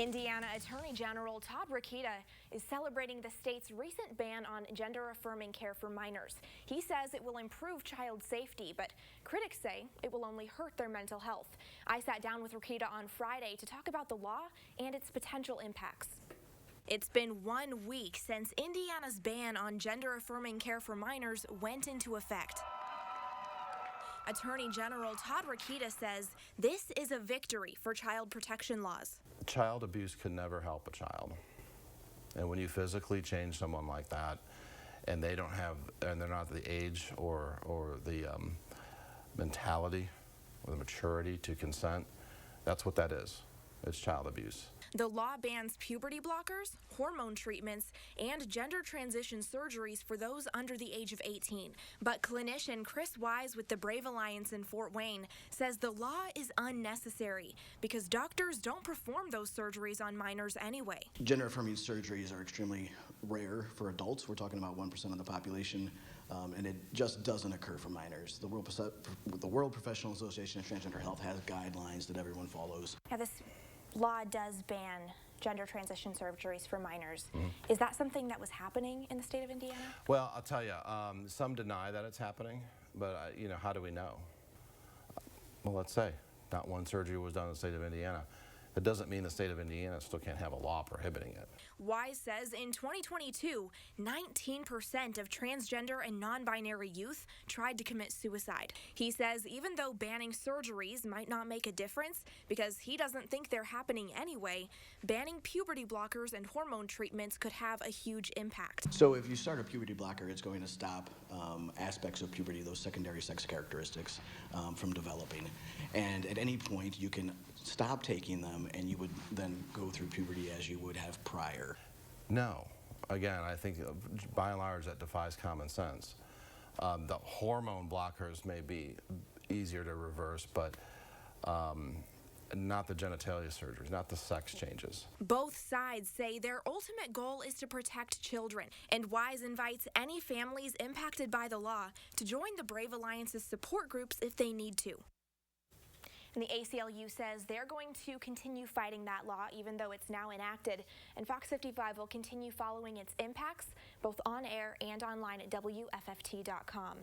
Indiana Attorney General Todd Rokita is celebrating the state's recent ban on gender-affirming care for minors. He says it will improve child safety, but critics say it will only hurt their mental health. I sat down with Rokita on Friday to talk about the law and its potential impacts. It's been 1 week since Indiana's ban on gender-affirming care for minors went into effect. Attorney General Todd Rokita says this is a victory for child protection laws. Child abuse could never help a child. And when you physically change someone like that, and they're not the age or the mentality or the maturity to consent, that's what that is. It's child abuse. The law bans puberty blockers, hormone treatments, and gender transition surgeries for those under the age of 18. But clinician Chris Wise with the Brave Alliance in Fort Wayne says the law is unnecessary because doctors don't perform those surgeries on minors anyway. Gender-affirming surgeries are extremely rare for adults. We're talking about 1% of the population, and it just doesn't occur for minors. The World Professional Association of Transgender Health has guidelines that everyone follows. Yeah, this law does ban gender transition surgeries for minors. Is that something that was happening in the state of Indiana? Well, I'll tell you, some deny that it's happening, but how do we know? Well, let's say not one surgery was done in the state of Indiana. It doesn't mean the state of Indiana still can't have a law prohibiting it. Wise says in 2022, 19% of transgender and non-binary youth tried to commit suicide. He says even though banning surgeries might not make a difference because he doesn't think they're happening anyway, banning puberty blockers and hormone treatments could have a huge impact. So if you start a puberty blocker, it's going to stop aspects of puberty, those secondary sex characteristics, from developing. And at any point, you can stop taking them and you would then go through puberty as you would have prior. No. Again, I think by and large that defies common sense. The hormone blockers may be easier to reverse, but not the genitalia surgeries, not the sex changes. Both sides say their ultimate goal is to protect children, and Wise invites any families impacted by the law to join the Brave Alliance's support groups if they need to. And the ACLU says they're going to continue fighting that law even though it's now enacted. And Fox 55 will continue following its impacts both on air and online at WFFT.com.